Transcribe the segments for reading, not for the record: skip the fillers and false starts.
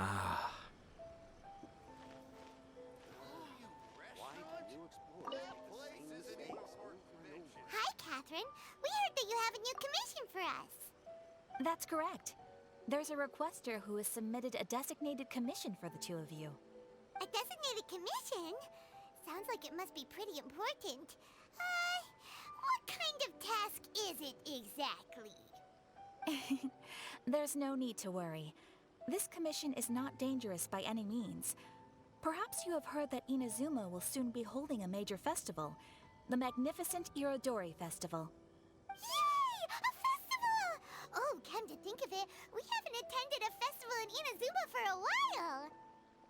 Ah. Hi, Catherine. We heard that you have a new commission for us. That's correct. There's a requester who has submitted a designated commission for the two of you. A designated commission? Sounds like it must be pretty important. What kind of task is it exactly? There's no need to worry. This commission is not dangerous by any means. Perhaps you have heard that Inadzume will soon be holding a major festival, the magnificent Irodori Festival. Yay! A festival! Oh, come to think of it, we haven't attended a festival in Inadzume for a while.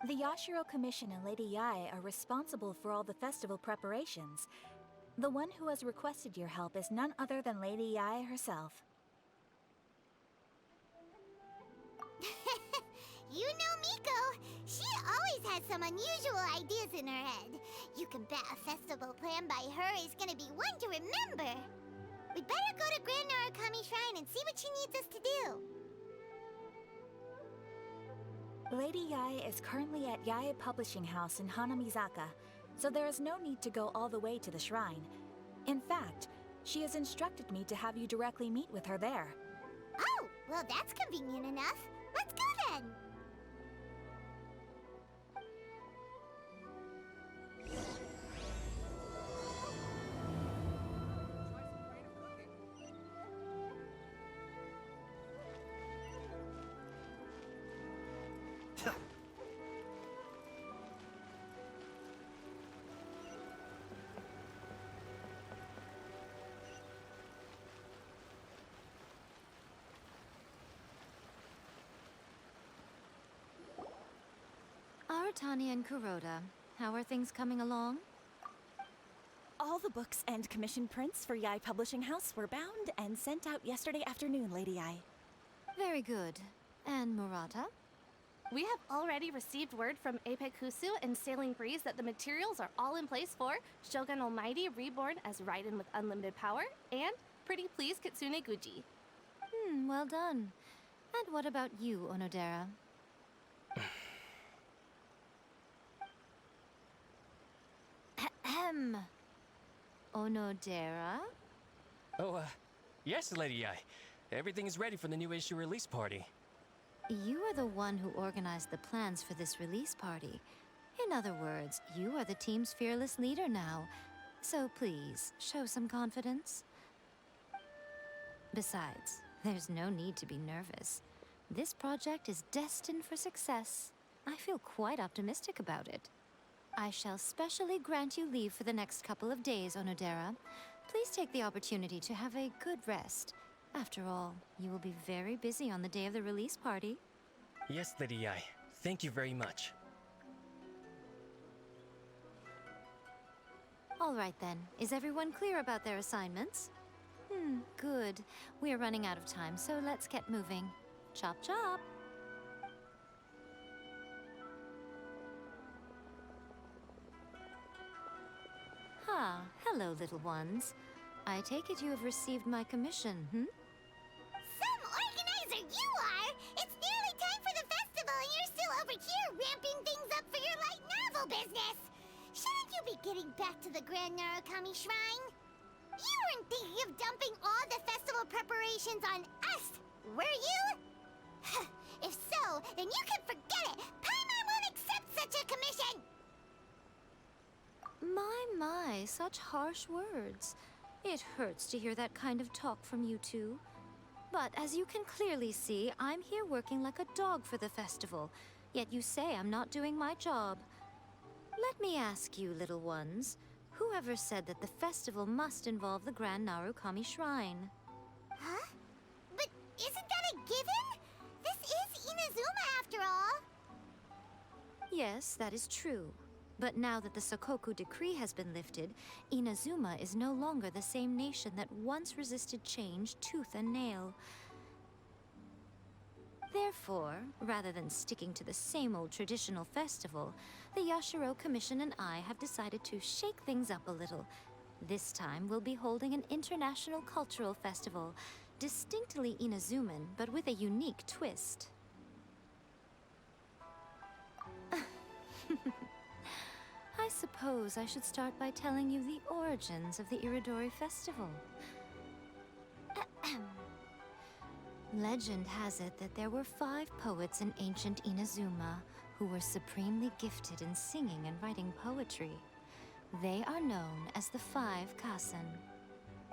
The Yashiro Commission and Lady Yae are responsible for all the festival preparations. The one who has requested your help is none other than Lady Yae herself. You know Miko. She always has some unusual ideas in her head. You can bet a festival planned by her is gonna be one to remember. We'd better go to Grand Narukami Shrine and see what she needs us to do. Lady Yae is currently at Yae Publishing House in Hanamizaka, so there is no need to go all the way to the shrine. In fact, she has instructed me to have you directly meet with her there. Oh, well that's convenient enough. Let's go then. Aratani and Kuroda, how are things coming along? All the books and commission prints for Yae Publishing House were bound and sent out yesterday afternoon, Lady Yae. Very good. And Murata? We have already received word from Apekusu and Sailing Breeze that the materials are all in place for Shogun Almighty Reborn as Raiden with Unlimited Power and Pretty Please Kitsune Guji. Well done. And what about you, Onodera? Ahem. Onodera? Oh, yes, Lady Yae. Everything is ready for the new issue release party. You are the one who organized the plans for this release party. In other words, you are the team's fearless leader now. So please, show some confidence. Besides, there's no need to be nervous. This project is destined for success. I feel quite optimistic about it. I shall specially grant you leave for the next couple of days, Onodera. Please take the opportunity to have a good rest. After all, you will be very busy on the day of the release party. Yes, Lady Yae. Thank you very much. All right then. Is everyone clear about their assignments? Good. We are running out of time, so let's get moving. Chop chop! Hello, little ones. I take it you have received my commission, Some organizer you are! It's nearly time for the festival and you're still over here ramping things up for your light novel business! Shouldn't you be getting back to the Grand Narukami Shrine? You weren't thinking of dumping all the festival preparations on us, were you? If so, then you can forget it! Paimon won't accept such a commission! My, such harsh words. It hurts to hear that kind of talk from you two. But as you can clearly see, I'm here working like a dog for the festival. Yet you say I'm not doing my job. Let me ask you, little ones, whoever said that the festival must involve the Grand Narukami Shrine? Huh? But isn't that a given? This is Inadzume after all. Yes, that is true. But now that the Sokoku decree has been lifted, Inadzume is no longer the same nation that once resisted change tooth and nail. Therefore, rather than sticking to the same old traditional festival, the Yashiro Commission and I have decided to shake things up a little. This time, we'll be holding an international cultural festival, distinctly Inazuman, but with a unique twist. I suppose I should start by telling you the origins of the Irodori festival. Legend has it that there were 5 poets in ancient Inazuma who were supremely gifted in singing and writing poetry. They are known as the 5 Kasen.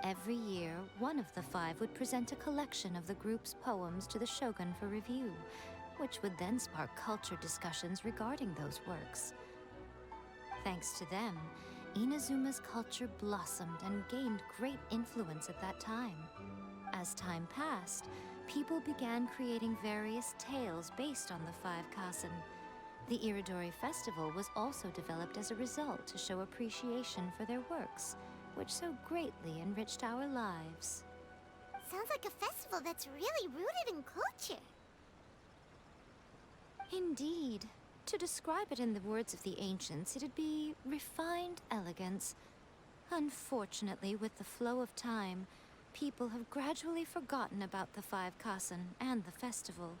Every year, one of the 5 would present a collection of the group's poems to the shogun for review, which would then spark culture discussions regarding those works. Thanks to them, Inazuma's culture blossomed and gained great influence at that time. As time passed, people began creating various tales based on the 5 Kasen. The Irodori festival was also developed as a result to show appreciation for their works, which so greatly enriched our lives. Sounds like a festival that's really rooted in culture. Indeed. To describe it in the words of the ancients, it'd be refined elegance. Unfortunately, with the flow of time, people have gradually forgotten about the 5 Kasen and the festival.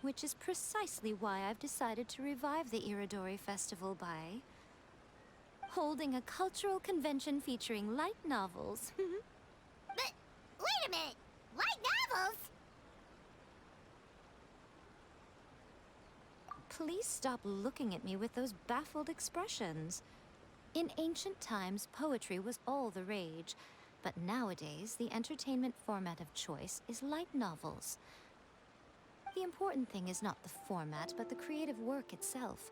Which is precisely why I've decided to revive the Irodori festival by holding a cultural convention featuring light novels. But wait a minute! Light novels? Please stop looking at me with those baffled expressions. In ancient times, poetry was all the rage, but nowadays, the entertainment format of choice is light novels. The important thing is not the format, but the creative work itself.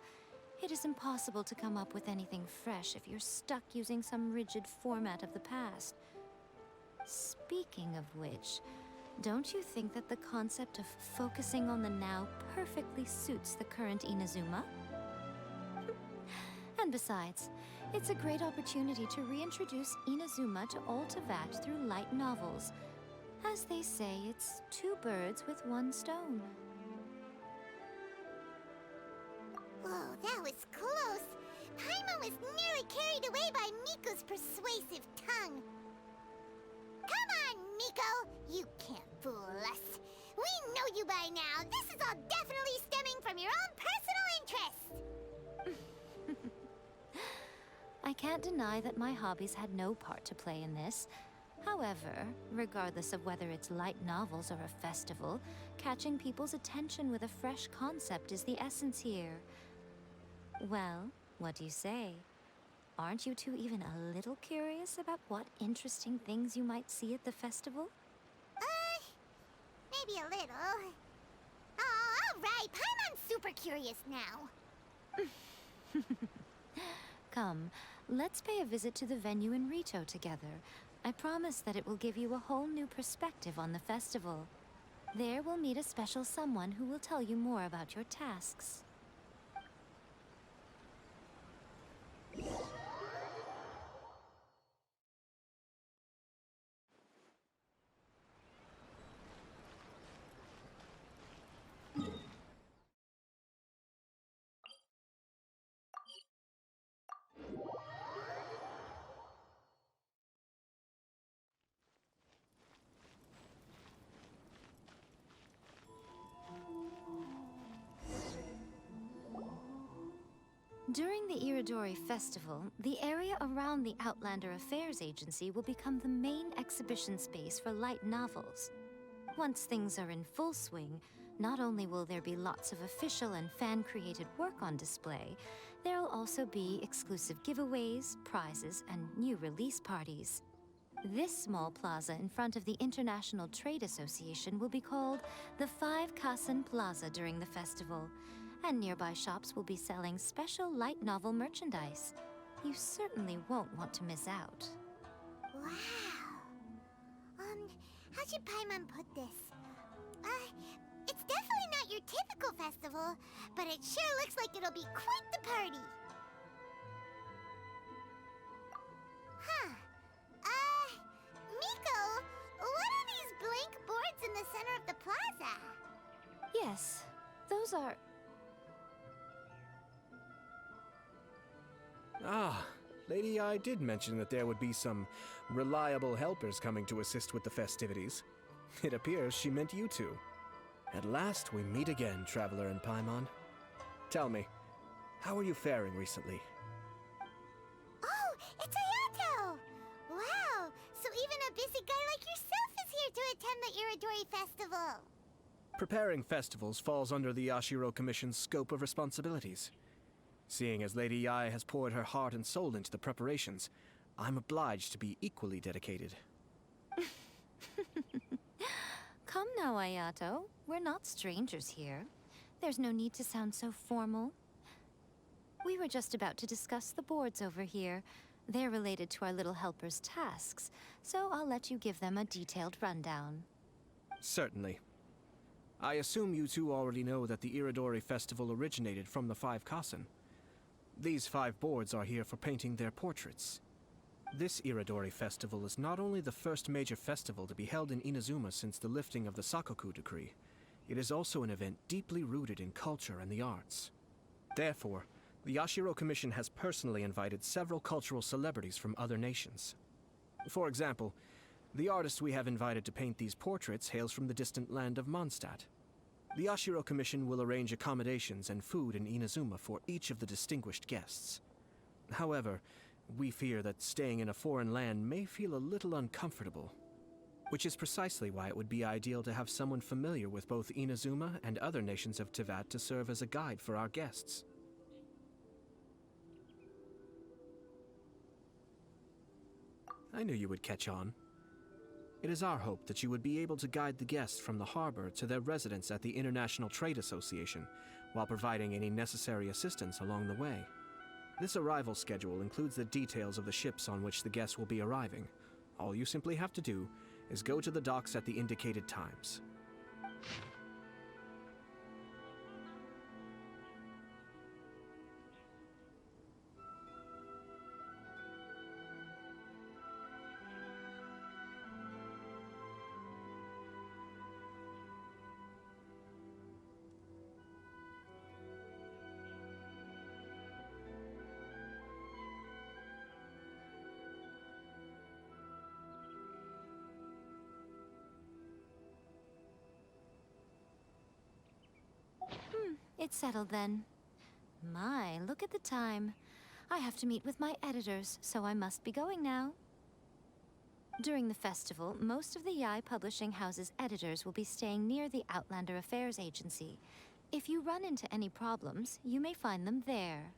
It is impossible to come up with anything fresh if you're stuck using some rigid format of the past. Speaking of which, don't you think that the concept of focusing on the now perfectly suits the current Inazuma? And besides, it's a great opportunity to reintroduce Inazuma to Ultivat through light novels. As they say, it's 2 birds with 1 stone. Whoa, that was close. Paimon was nearly carried away by Miko's persuasive tongue. Come on, Miko! You can't fool us. We know you by now. This is all definitely stemming from your own personal interest. I can't deny that my hobbies had no part to play in this. However, regardless of whether it's light novels or a festival, catching people's attention with a fresh concept is the essence here. Well, what do you say? Aren't you two even a little curious about what interesting things you might see at the festival? Maybe a little. Oh, all right. Paimon's super curious now. Come, let's pay a visit to the venue in Rito together. I promise that it will give you a whole new perspective on the festival. There we'll meet a special someone who will tell you more about your tasks. During the Irodori festival, the area around the Outlander Affairs Agency will become the main exhibition space for light novels. Once things are in full swing, not only will there be lots of official and fan-created work on display, there'll also be exclusive giveaways, prizes, and new release parties. This small plaza in front of the International Trade Association will be called the 5 Kasen Plaza during the festival, and nearby shops will be selling special light novel merchandise. You certainly won't want to miss out. Wow. How should Paimon put this? It's definitely not your typical festival, but it sure looks like it'll be quite the party. Huh. Miko, what are these blank boards in the center of the plaza? Yes, those are... Ah, Lady Yae did mention that there would be some reliable helpers coming to assist with the festivities. It appears she meant you two. At last we meet again, Traveler and Paimon. Tell me, how are you faring recently? Oh, it's Ayato! Wow, so even a busy guy like yourself is here to attend the Irodori Festival. Preparing festivals falls under the Yashiro Commission's scope of responsibilities. Seeing as Lady Yae has poured her heart and soul into the preparations, I'm obliged to be equally dedicated. Come now, Ayato. We're not strangers here. There's no need to sound so formal. We were just about to discuss the boards over here. They're related to our little helper's tasks, so I'll let you give them a detailed rundown. Certainly. I assume you two already know that the Irodori Festival originated from the 5 Kasen. These 5 boards are here for painting their portraits. This Irodori Festival is not only the first major festival to be held in Inazuma since the lifting of the Sakoku Decree, it is also an event deeply rooted in culture and the arts. Therefore, the Yashiro Commission has personally invited several cultural celebrities from other nations. For example, the artist we have invited to paint these portraits hails from the distant land of Mondstadt. The Yashiro Commission will arrange accommodations and food in Inazuma for each of the distinguished guests. However, we fear that staying in a foreign land may feel a little uncomfortable, which is precisely why it would be ideal to have someone familiar with both Inazuma and other nations of Teyvat to serve as a guide for our guests. I knew you would catch on. It is our hope that you would be able to guide the guests from the harbor to their residence at the International Trade Association, while providing any necessary assistance along the way. This arrival schedule includes the details of the ships on which the guests will be arriving. All you simply have to do is go to the docks at the indicated times. It's settled then. My, look at the time. I have to meet with my editors, so I must be going now. During the festival, most of the Yae Publishing House's editors will be staying near the Outlander Affairs Agency. If you run into any problems, you may find them there.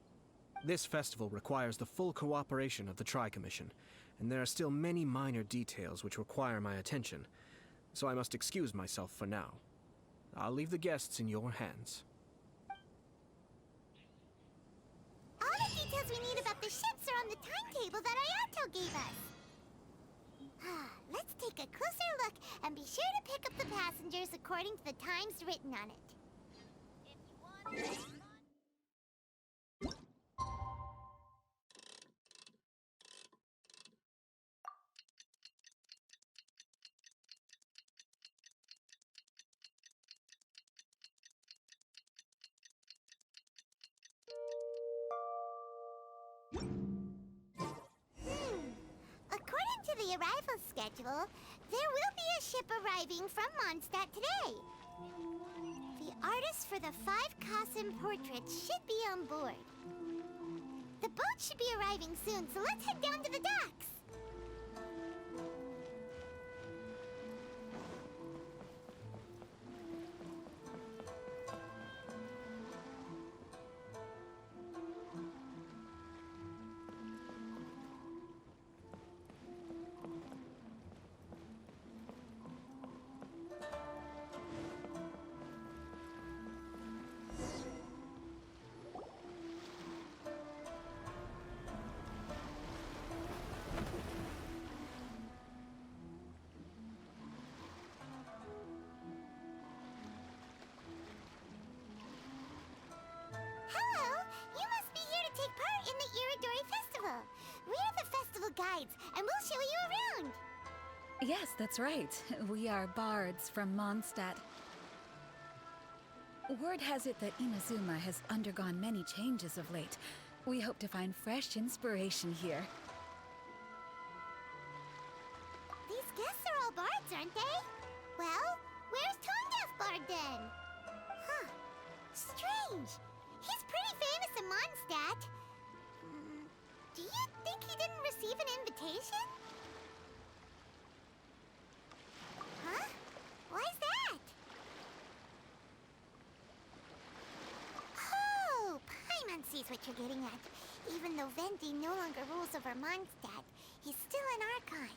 This festival requires the full cooperation of the Tri-Commission, and there are still many minor details which require my attention, so I must excuse myself for now. I'll leave the guests in your hands. All the details we need about the ships are on the timetable that Ayato gave us. Let's take a closer look and be sure to pick up the passengers according to the times written on it. According to the arrival schedule, there will be a ship arriving from Mondstadt today. The artists for the 5 Kasen portraits should be on board. The boat should be arriving soon, so let's head down to the docks. Hello! You must be here to take part in the Irodori Festival. We're the festival guides, and we'll show you around. Yes, that's right. We are bards from Mondstadt. Word has it that Inazuma has undergone many changes of late. We hope to find fresh inspiration here. These guests are all bards, aren't they? Well, where's Tone Deaf Bard then? Huh. Strange. He's pretty famous in Mondstadt. Do you think he didn't receive an invitation? Huh? Why's that? Oh, Paimon sees what you're getting at. Even though Vendi no longer rules over Mondstadt, he's still an Archon.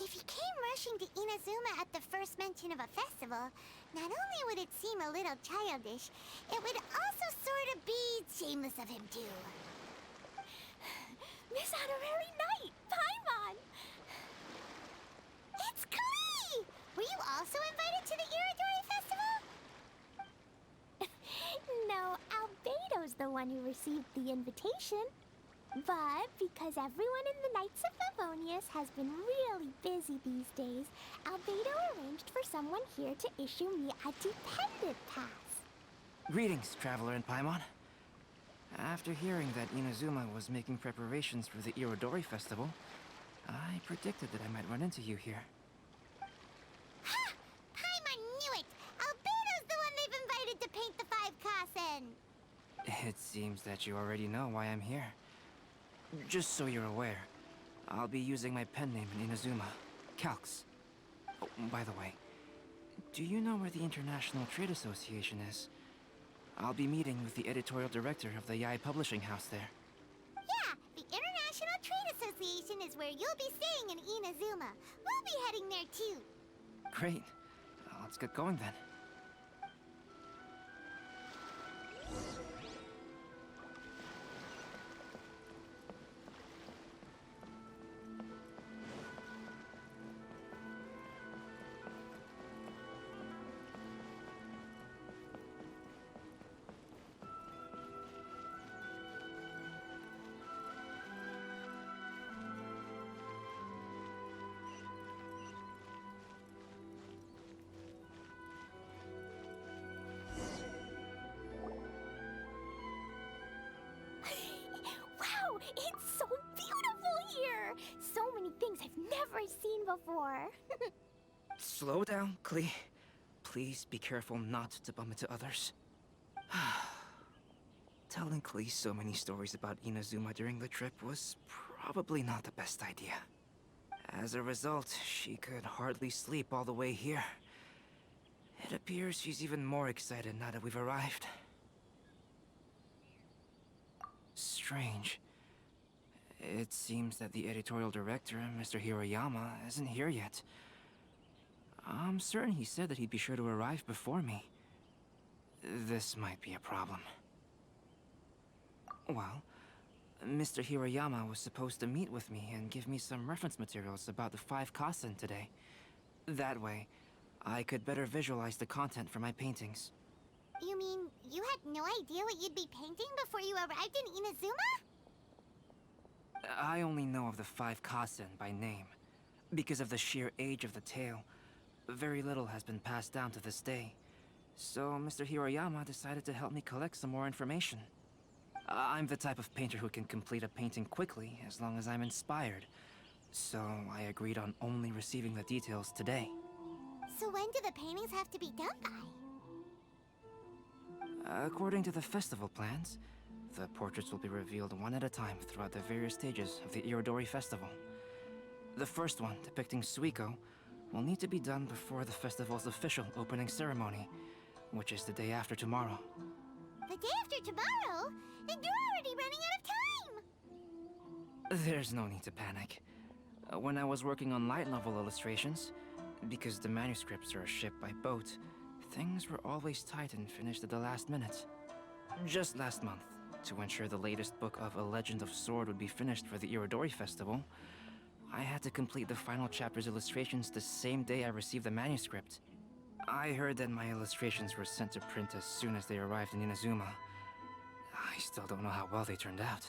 If he came rushing to Inazuma at the first mention of a festival, not only would it seem a little childish, it would also sort of be shameless of him too. Miss Honorary Knight, Paimon! It's Klee! Were you also invited to the Irodori festival? No, Albedo's the one who received the invitation. But because everyone in the Knights of Favonius has been really busy these days, Albedo arranged for someone here to issue me a dependent pass. Greetings, Traveler and Paimon. After hearing that Inazuma was making preparations for the Irodori festival, I predicted that I might run into you here. Ha! Paimon knew it! Albedo's the one they've invited to paint the 5 Kasen! It seems that you already know why I'm here. Just so you're aware, I'll be using my pen name in Inazuma, Calx. Oh, by the way, do you know where the International Trade Association is? I'll be meeting with the editorial director of the Yae Publishing House there. Yeah, the International Trade Association is where you'll be staying in Inazuma. We'll be heading there too. Great. Let's get going then. Wow, it's so beautiful here! So many things I've never seen before. Slow down, Klee. Please be careful not to bump into others. Telling Klee so many stories about Inazuma during the trip was probably not the best idea. As a result, she could hardly sleep all the way here. It appears she's even more excited now that we've arrived. Strange. It seems that the editorial director, Mr. Hiroyama, isn't here yet. I'm certain he said that he'd be sure to arrive before me. This might be a problem. Well, Mr. Hiroyama was supposed to meet with me and give me some reference materials about the 5 Kasen today. That way, I could better visualize the content for my paintings. You mean you had no idea what you'd be painting before you arrived in Inazuma? I only know of the 5 Kasen by name. Because of the sheer age of the tale, very little has been passed down to this day. So Mr. Hiroyama decided to help me collect some more information. I'm the type of painter who can complete a painting quickly as long as I'm inspired. So I agreed on only receiving the details today. So when do the paintings have to be done by? According to the festival plans, the portraits will be revealed one at a time throughout the various stages of the Irodori festival. The first one, depicting Suico, will need to be done before the festival's official opening ceremony, which is the day after tomorrow. The day after tomorrow? Then you're already running out of time! There's no need to panic. When I was working on light novel illustrations, because the manuscripts are shipped by boat, things were always tight and finished at the last minute. Just last month, to ensure the latest book of A Legend of Sword would be finished for the Irodori festival, I had to complete the final chapter's illustrations the same day I received the manuscript. I heard that my illustrations were sent to print as soon as they arrived in Inazuma. I still don't know how well they turned out.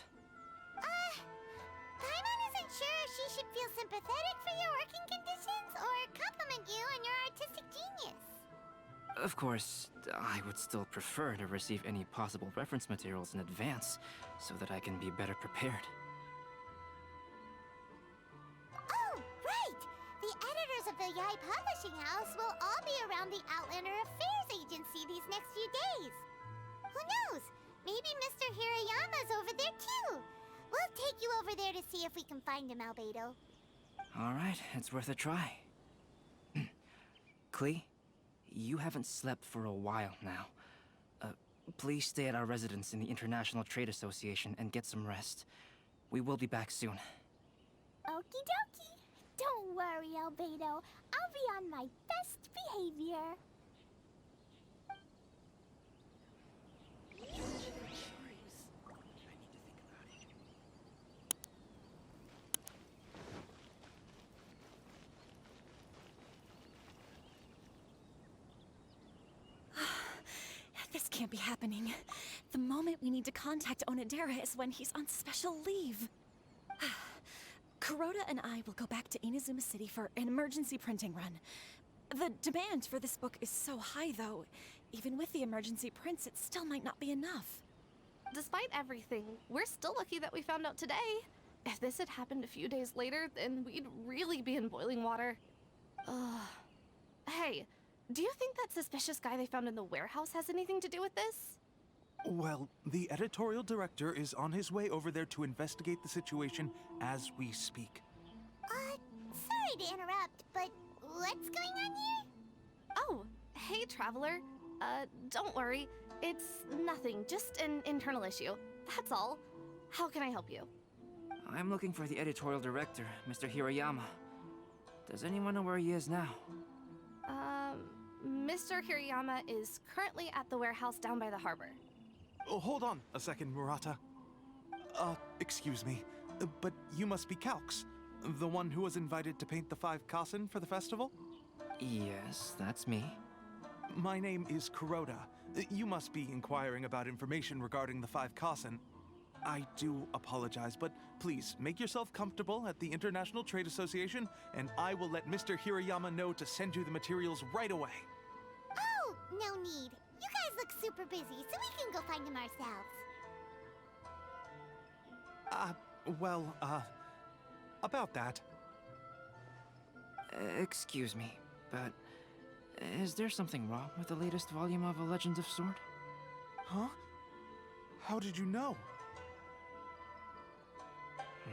Paimon isn't sure if she should feel sympathetic for your working conditions or compliment you on your artistic genius. Of course, I would still prefer to receive any possible reference materials in advance, so that I can be better prepared. Oh, right! The editors of the Yae Publishing House will all be around the Outlander Affairs Agency these next few days. Who knows? Maybe Mr. Hirayama's over there too. We'll take you over there to see if we can find him, Albedo. All right, it's worth a try. Klee, you haven't slept for a while now. Please stay at our residence in the International Trade Association and get some rest. We will be back soon. Okie dokie. Don't worry, Albedo. I'll be on my best behavior. This can't be happening. The moment we need to contact Onodera is when he's on special leave. Kuroda and I will go back to Inazuma City for an emergency printing run. The demand for this book is so high, though. Even with the emergency prints, it still might not be enough. Despite everything, we're still lucky that we found out today. If this had happened a few days later, then we'd really be in boiling water. Hey, do you think that suspicious guy they found in the warehouse has anything to do with this? Well, the editorial director is on his way over there to investigate the situation as we speak. Sorry to interrupt, but what's going on here? Oh, hey, Traveler. Don't worry. It's nothing, just an internal issue. That's all. How can I help you? I'm looking for the editorial director, Mr. Hirayama. Does anyone know where he is now? Mr. Hirayama is currently at the warehouse down by the harbor. Oh, hold on a second, Murata. Excuse me, but you must be Calx, the one who was invited to paint the 5 kasen for the festival? Yes, that's me. My name is Kuroda. You must be inquiring about information regarding the 5 kasen. I do apologize, but please make yourself comfortable at the International Trade Association, and I will let Mr. Hirayama know to send you the materials right away. Oh, no need. You guys look super busy, so we can go find him ourselves. About that. Excuse me, but is there something wrong with the latest volume of A Legend of Sword? Huh? How did you know?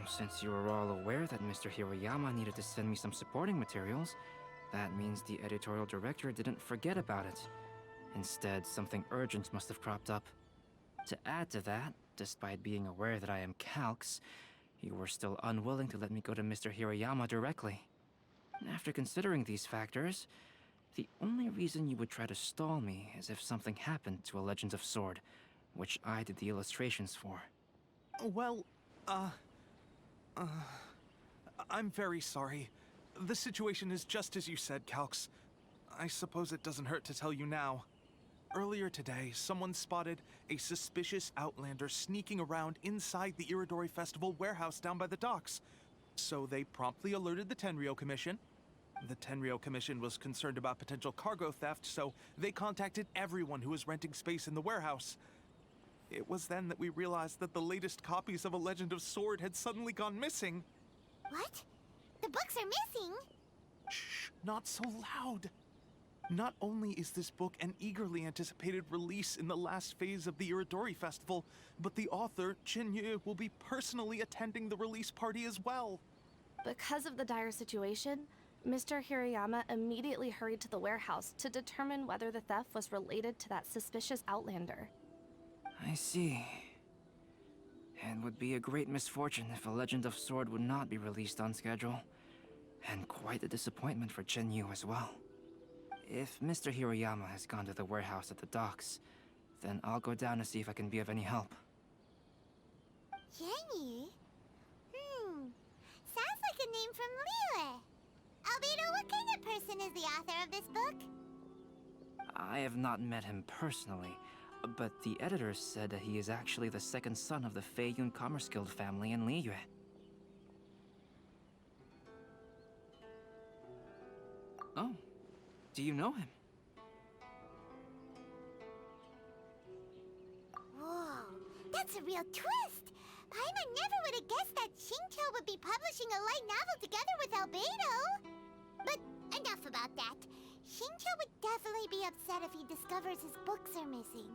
Since you were all aware that Mr. Hirayama needed to send me some supporting materials, that means the editorial director didn't forget about it. Instead, something urgent must have cropped up. To add to that, despite being aware that I am Calx, you were still unwilling to let me go to Mr. Hirayama directly. After considering these factors, the only reason you would try to stall me is if something happened to A Legend of Sword, which I did the illustrations for. Well, I'm very sorry. The situation is just as you said, Calx. I suppose it doesn't hurt to tell you now. Earlier today, someone spotted a suspicious outlander sneaking around inside the Irodori Festival warehouse down by the docks. So they promptly alerted the Tenryou Commission. The Tenryou Commission was concerned about potential cargo theft, so they contacted everyone who was renting space in the warehouse. It was then that we realized that the latest copies of A Legend of Sword had suddenly gone missing. What? The books are missing? Shh, not so loud. Not only is this book an eagerly anticipated release in the last phase of the Irodori Festival, but the author, Chin-Yu, will be personally attending the release party as well. Because of the dire situation, Mr. Hirayama immediately hurried to the warehouse to determine whether the theft was related to that suspicious outlander. I see. It would be a great misfortune if A Legend of Sword would not be released on schedule. And quite a disappointment for Chin-Yu as well. If Mr. Hirayama has gone to the warehouse at the docks, then I'll go down to see if I can be of any help. Jenny? Sounds like a name from Liyue. Albedo, what kind of person is the author of this book? I have not met him personally, but the editor said that he is actually the second son of the Feiyun Commerce Guild family in Liyue. Oh, do you know him? Whoa, that's a real twist! Paimon never would have guessed that Shincho would be publishing a light novel together with Albedo! But enough about that. Shincho would definitely be upset if he discovers his books are missing.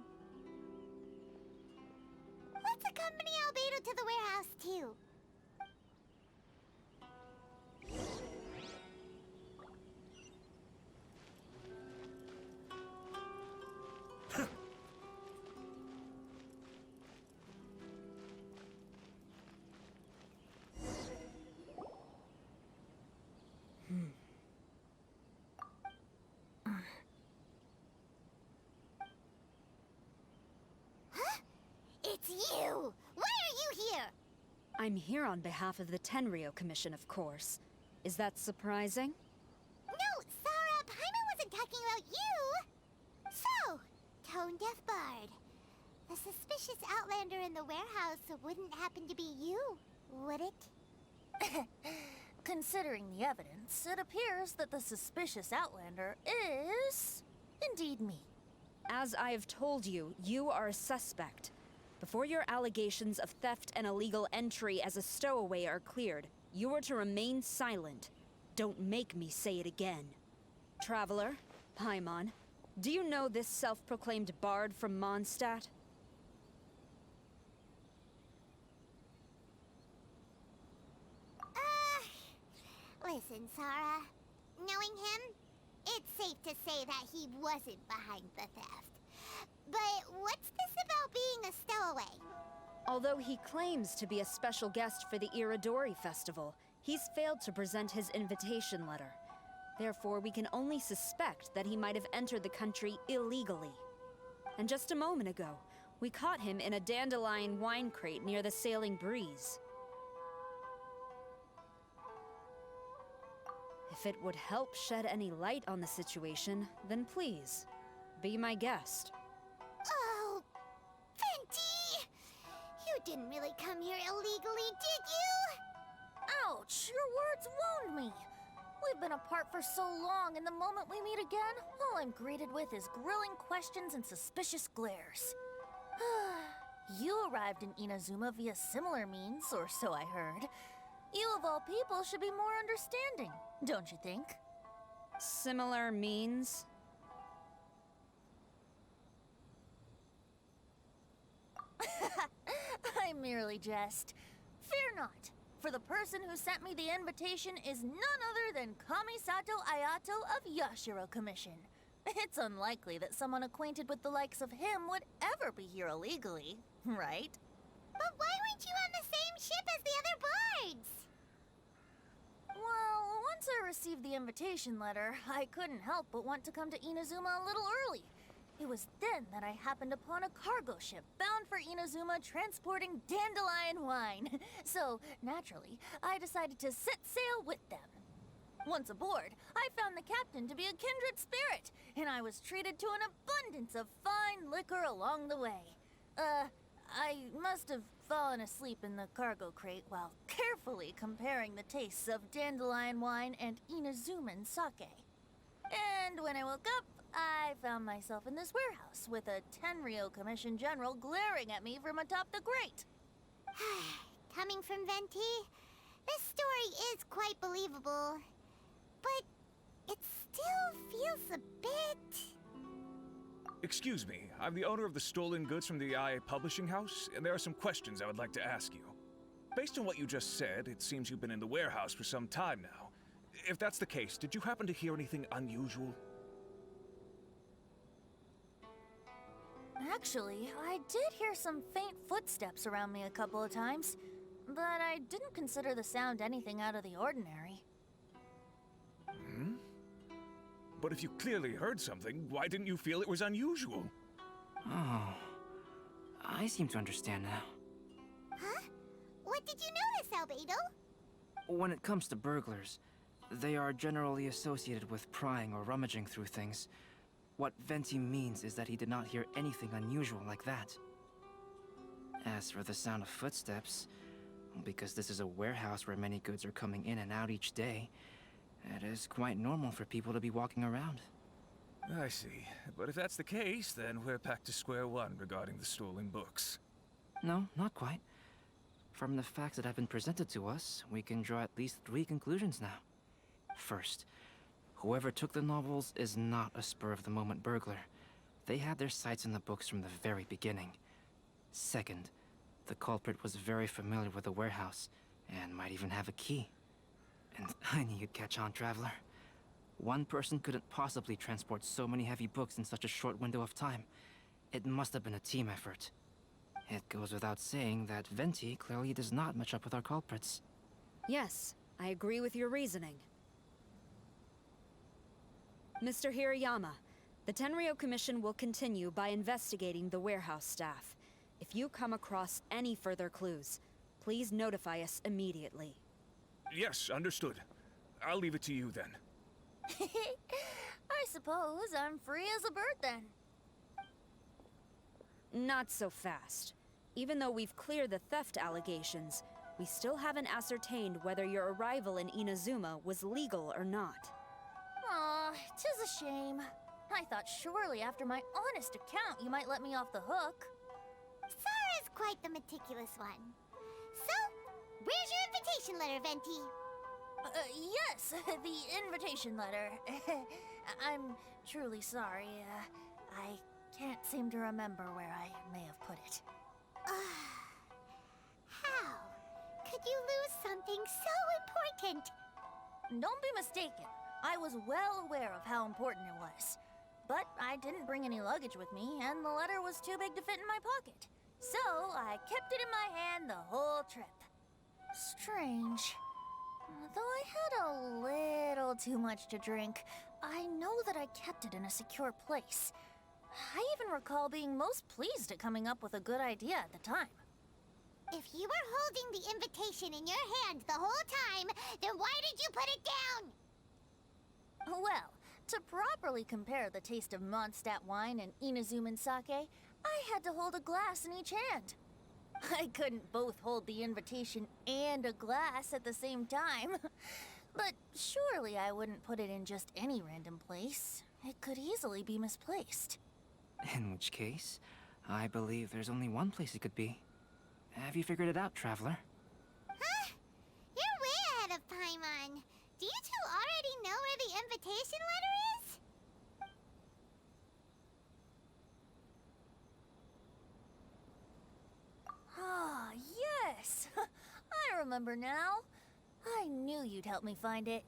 Let's accompany Albedo to the warehouse, too. It's you! Why are you here? I'm here on behalf of the Tenryou Commission, of course. Is that surprising? No, Sarah, Paimon wasn't talking about you! So, tone-deaf bard. The suspicious outlander in the warehouse wouldn't happen to be you, would it? Considering the evidence, it appears that the suspicious outlander is indeed me. As I have told you, you are a suspect. Before your allegations of theft and illegal entry as a stowaway are cleared, you are to remain silent. Don't make me say it again. Traveler, Paimon, do you know this self-proclaimed bard from Mondstadt? Listen, Sarah. Knowing him, it's safe to say that he wasn't behind the theft. But what's this about being a stowaway? Although he claims to be a special guest for the Irodori festival, he's failed to present his invitation letter. Therefore, we can only suspect that he might have entered the country illegally. And just a moment ago, we caught him in a dandelion wine crate near the Sailing Breeze. If it would help shed any light on the situation, then please, be my guest. Oh, Venti! You didn't really come here illegally, did you? Ouch! Your words wound me. We've been apart for so long, and the moment we meet again, all I'm greeted with is grilling questions and suspicious glares. You arrived in Inadzume via similar means, or so I heard. You of all people should be more understanding, don't you think? Similar means? I merely jest. Fear not, for the person who sent me the invitation is none other than Kamisato Ayato of Yashiro Commission. It's unlikely that someone acquainted with the likes of him would ever be here illegally, right? But why weren't you on the same ship as the other bards? Well, once I received the invitation letter, I couldn't help but want to come to Inadzume a little early. It was then that I happened upon a cargo ship bound for Inadzume transporting dandelion wine. So, naturally, I decided to set sail with them. Once aboard, I found the captain to be a kindred spirit, and I was treated to an abundance of fine liquor along the way. I must have fallen asleep in the cargo crate while carefully comparing the tastes of dandelion wine and Inadzume sake. And when I woke up, I found myself in this warehouse with a Tenryou Commission general glaring at me from atop the grate. Coming from Venti, this story is quite believable. But it still feels a bit... Excuse me, I'm the owner of the stolen goods from the Yae publishing house, and there are some questions I would like to ask you. Based on what you just said, it seems you've been in the warehouse for some time now. If that's the case, did you happen to hear anything unusual? Actually, I did hear some faint footsteps around me a couple of times, but I didn't consider the sound anything out of the ordinary. Hmm? But if you clearly heard something, why didn't you feel it was unusual? Oh, I seem to understand now. Huh? What did you notice, Albedo? When it comes to burglars, they are generally associated with prying or rummaging through things. What Venti means is that he did not hear anything unusual like that. As for the sound of footsteps, because this is a warehouse where many goods are coming in and out each day, it is quite normal for people to be walking around. I see. But if that's the case, then we're back to square one regarding the stolen books. No, not quite. From the facts that have been presented to us, we can draw at least 3 conclusions now. First, Whoever took the novels is not a spur-of-the-moment burglar. They had their sights on the books from the very beginning. Second, the culprit was very familiar with the warehouse, and might even have a key. And I knew you'd catch on, Traveler. One person couldn't possibly transport so many heavy books in such a short window of time. It must have been a team effort. It goes without saying that Venti clearly does not match up with our culprits. Yes, I agree with your reasoning. Mr. Hirayama, the Tenryou Commission will continue by investigating the warehouse staff. If you come across any further clues, please notify us immediately. Yes, understood. I'll leave it to you then. I suppose I'm free as a bird then. Not so fast. Even though we've cleared the theft allegations, we still haven't ascertained whether your arrival in Inazuma was legal or not. Aw, 'tis a shame. I thought surely after my honest account you might let me off the hook. Sara's quite the meticulous one. So, where's your invitation letter, Venti? Yes, the invitation letter. I'm truly sorry. I can't seem to remember where I may have put it. How could you lose something so important? Don't be mistaken. I was well aware of how important it was. But I didn't bring any luggage with me, and the letter was too big to fit in my pocket. So I kept it in my hand the whole trip. Strange. Though I had a little too much to drink, I know that I kept it in a secure place. I even recall being most pleased at coming up with a good idea at the time. If you were holding the invitation in your hand the whole time, then why did you put it down? Well, to properly compare the taste of Mondstadt wine and Inazuman sake, I had to hold a glass in each hand. I couldn't both hold the invitation and a glass at the same time. But surely I wouldn't put it in just any random place. It could easily be misplaced. In which case, I believe there's only one place it could be. Have you figured it out, Traveler? Huh? You're way ahead of Paimon. Do you two already know where the invitation letter is? Ah, yes! I remember now. I knew you'd help me find it.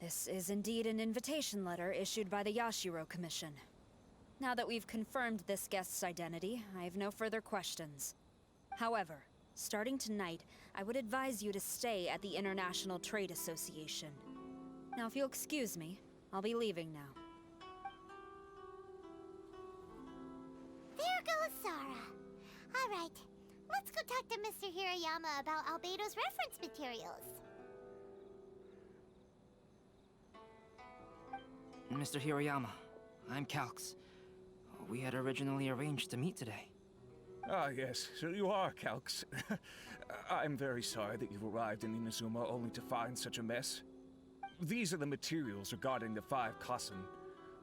This is indeed an invitation letter issued by the Yashiro Commission. Now that we've confirmed this guest's identity, I have no further questions. However, starting tonight, I would advise you to stay at the International Trade Association. Now, if you'll excuse me, I'll be leaving now. There goes Sara. All right, let's go talk to Mr. Hirayama about Albedo's reference materials. Mr. Hirayama, I'm Calx. We had originally arranged to meet today. Ah, yes, so you are, Calx. I'm very sorry that you've arrived in Inazuma only to find such a mess. These are the materials regarding the 5 Kassen.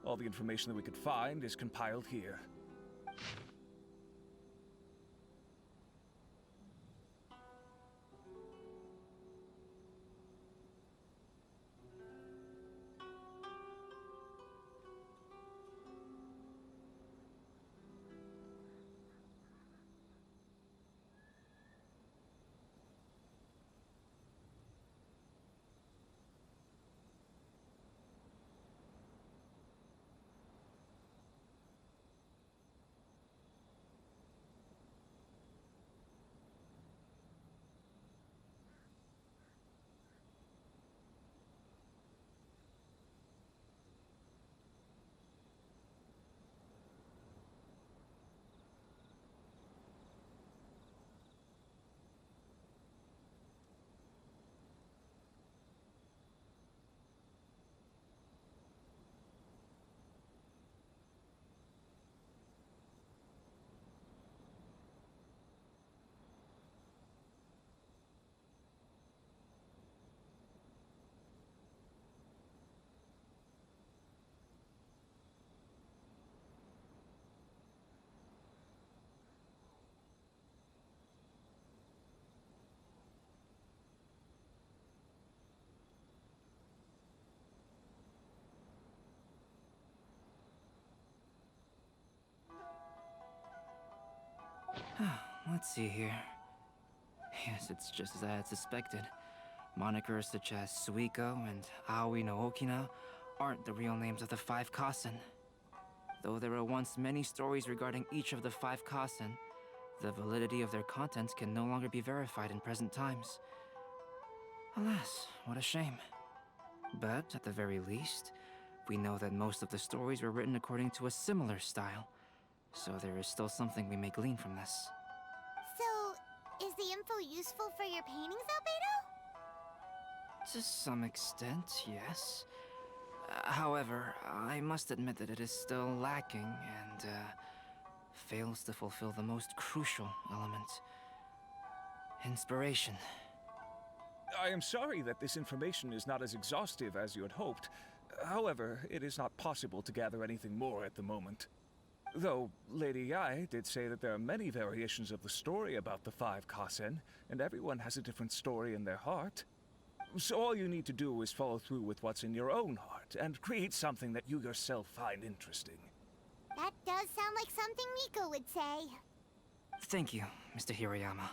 All the information that we could find is compiled here. Let's see here. Yes, it's just as I had suspected. Monikers such as Suico and Aoi no Okina aren't the real names of the 5 Kasen. Though there were once many stories regarding each of the 5 Kasen, the validity of their contents can no longer be verified in present times. Alas, what a shame. But at the very least, we know that most of the stories were written according to a similar style, so there is still something we may glean from this. So, is the info useful for your paintings, Albedo? To some extent, yes. However, I must admit that it is still lacking and fails to fulfill the most crucial element. Inspiration. I am sorry that this information is not as exhaustive as you had hoped. However, it is not possible to gather anything more at the moment. Though, Lady Yae did say that there are many variations of the story about the 5 Kasen, and everyone has a different story in their heart. So all you need to do is follow through with what's in your own heart, and create something that you yourself find interesting. That does sound like something Miko would say. Thank you, Mr. Hiroyama.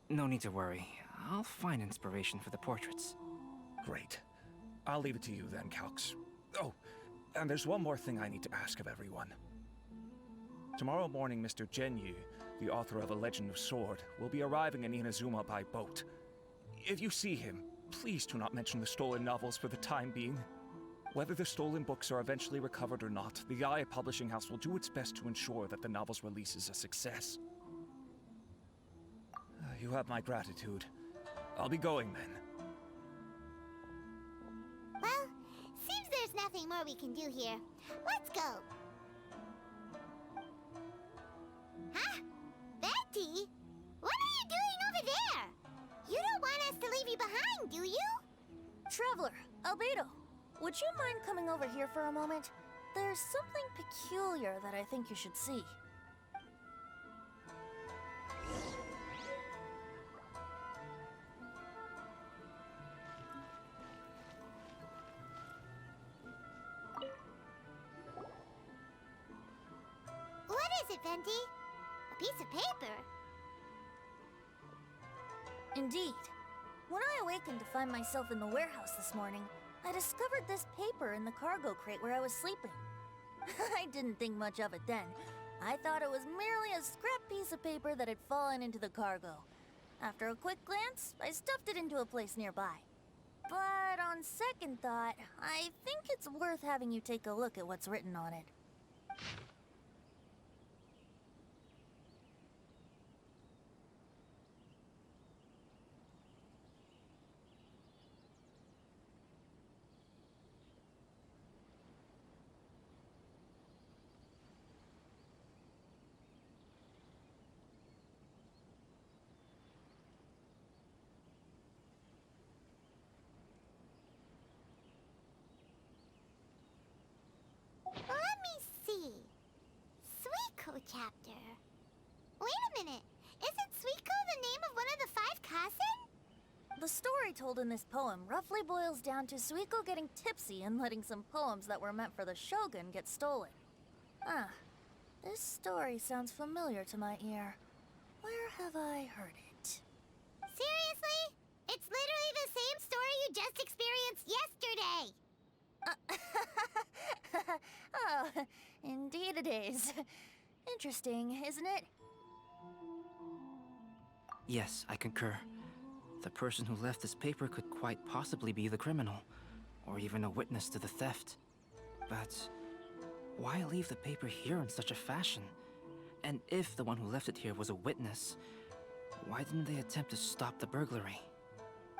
No need to worry. I'll find inspiration for the portraits. Great. I'll leave it to you then, Calx. Oh, and there's one more thing I need to ask of everyone. Tomorrow morning, Mr. Genyu, the author of A Legend of Sword, will be arriving in Inazuma by boat. If you see him, please do not mention the stolen novels for the time being. Whether the stolen books are eventually recovered or not, the Yae Publishing House will do its best to ensure that the novel's release is a success. You have my gratitude. I'll be going then. Well, seems there's nothing more we can do here. Let's go. Huh? Betty? What are you doing over there? You don't want us to leave you behind, do you? Traveler, Albedo, would you mind coming over here for a moment? There's something peculiar that I think you should see. What is it, Venti? A piece of paper? Indeed. When I awakened to find myself in the warehouse this morning, I discovered this paper in the cargo crate where I was sleeping. I didn't think much of it then. I thought it was merely a scrap piece of paper that had fallen into the cargo. After a quick glance, I stuffed it into a place nearby. But on second thought, I think it's worth having you take a look at what's written on it. Let me see. Suico chapter. Wait a minute. Isn't Suico the name of one of the 5 Kasen? The story told in this poem roughly boils down to Suico getting tipsy and letting some poems that were meant for the shogun get stolen. Ah, this story sounds familiar to my ear. Where have I heard it? Seriously? It's literally the same story you just experienced yesterday. Oh, indeed it is. Interesting, isn't it? Yes, I concur. The person who left this paper could quite possibly be the criminal, or even a witness to the theft. But why leave the paper here in such a fashion? And if the one who left it here was a witness, why didn't they attempt to stop the burglary?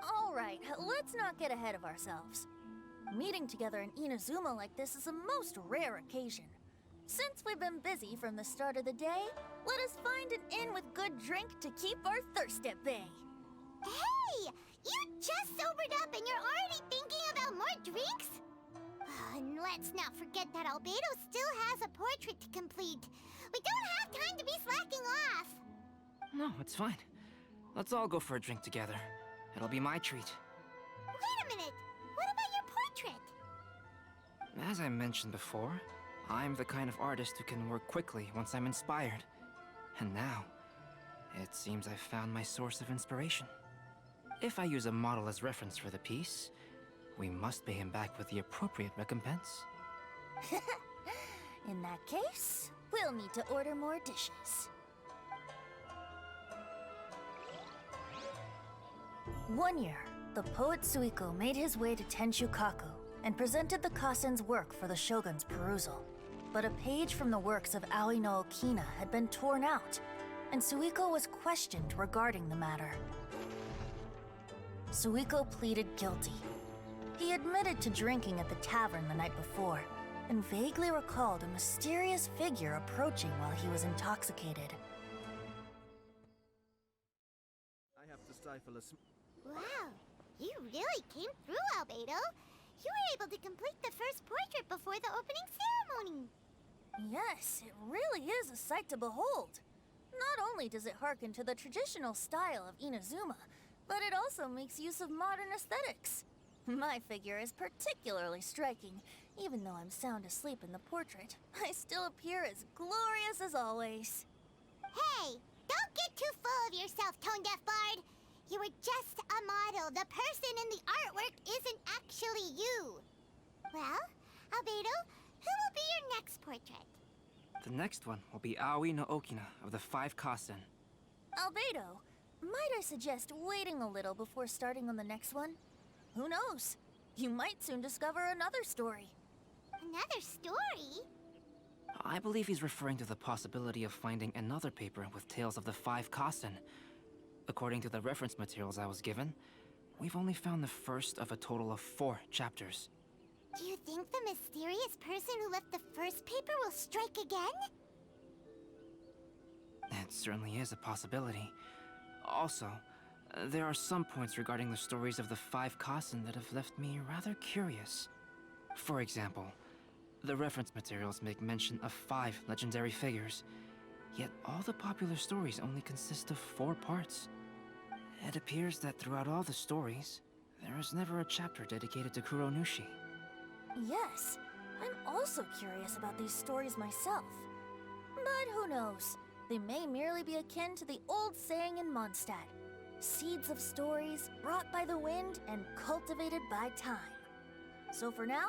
All right, let's not get ahead of ourselves. Meeting together in Inazuma like this is a most rare occasion. Since we've been busy from the start of the day, let us find an inn with good drink to keep our thirst at bay. Hey! You just sobered up and you're already thinking about more drinks? And let's not forget that Albedo still has a portrait to complete. We don't have time to be slacking off. No, it's fine. Let's all go for a drink together. It'll be my treat. Wait a minute. What about your portrait? As I mentioned before, I'm the kind of artist who can work quickly once I'm inspired. And now, It seems I've found my source of inspiration. If I use a model as reference for the piece, we must pay him back with the appropriate recompense. In that case, we'll need to order more dishes. One year, the poet Suico made his way to Tenshukaku and presented the Kasen's work for the shogun's perusal. But a page from the works of Aoi no Okina had been torn out, and Suico was questioned regarding the matter. Suico pleaded guilty. He admitted to drinking at the tavern the night before, and vaguely recalled a mysterious figure approaching while he was intoxicated. I have to stifle a Wow, you really came through, Albedo. You were able to complete the first portrait before the opening ceremony. Yes, it really is a sight to behold. Not only does it harken to the traditional style of Inazuma, but it also makes use of modern aesthetics. My figure is particularly striking. Even though I'm sound asleep in the portrait, I still appear as glorious as always. Hey, don't get too full of yourself, Tone-Deaf Bard. You were just a model. The person in the artwork isn't actually you. Well, Albedo, who will be your next portrait? The next one will be Aoi no Okina of the 5 Kasen. Albedo, might I suggest waiting a little before starting on the next one? Who knows? You might soon discover another story. Another story? I believe he's referring to the possibility of finding another paper with tales of the 5 Kasen. According to the reference materials I was given, we've only found the first of a total of 4 chapters. Do you think the mysterious person who left the first paper will strike again? It certainly is a possibility. Also, there are some points regarding the stories of the 5 Kasen that have left me rather curious. For example, the reference materials make mention of 5 legendary figures, yet all the popular stories only consist of 4 parts. It appears that throughout all the stories, there is never a chapter dedicated to Kuronushi. Yes, I'm also curious about these stories myself. But who knows? They may merely be akin to the old saying in Mondstadt. Seeds of stories brought by the wind and cultivated by time. So for now,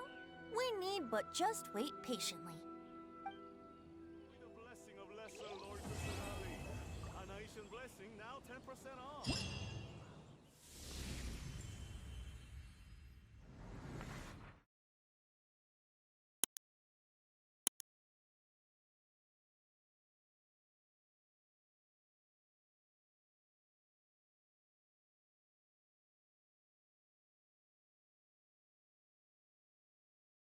we need but just wait patiently. The blessing of Lesser Lord Kusanali. A nation blessing now 10% off.